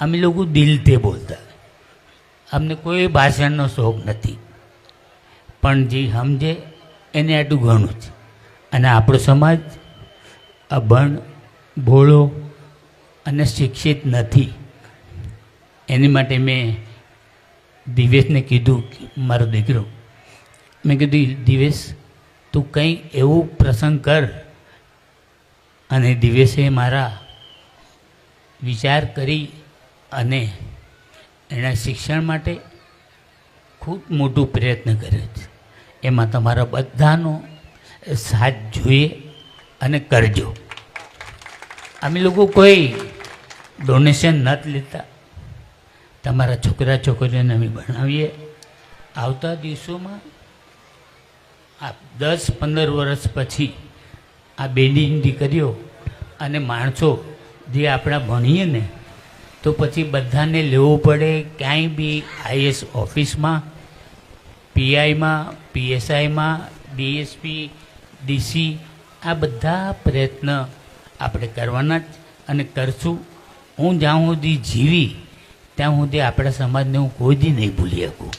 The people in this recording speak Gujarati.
અમે લોકો દિલથી બોલતા, અમને કોઈ ભાષણનો શોખ નથી, પણ જે સમજે એને આટલું ઘણું છે. અને આપણો સમાજ અભણ, ભોળો અને શિક્ષિત નથી. એની માટે મેં દિવેશને કીધું, મારો દીકરો, મેં કીધું દિવેશ તું કંઈ એવું પ્રસંગ કર. અને દિવેશે મારા વિચાર કરી અને એના શિક્ષણ માટે ખૂબ મોટું પ્રયત્ન કર્યો છે. એમાં તમારા બધાનો સાથ જોઈએ અને કરજો. અમે લોકો કોઈ ડોનેશન નથી લેતા, તમારા છોકરા છોકરીઓને અમે ભણાવીએ. આવતા દિવસોમાં આ 10-15 વર્ષ પછી આ બેની દીકરીઓ અને માણસો જે આપણા ભણીએ ને, તો પછી બધાને લેવું પડે ક્યાંય બી આઈએસ ઓફિસમાં, પીઆઈમાં, પીએસઆઈમાં, ડીએસપી, ડીસી, આ બધા પ્રયત્ન આપણે કરવાના જ અને કરશું. હું જ્યાં સુધી જીવી ત્યાં સુધી આપણા સમાજને હું કોઈ દી નહીં ભૂલી શકું.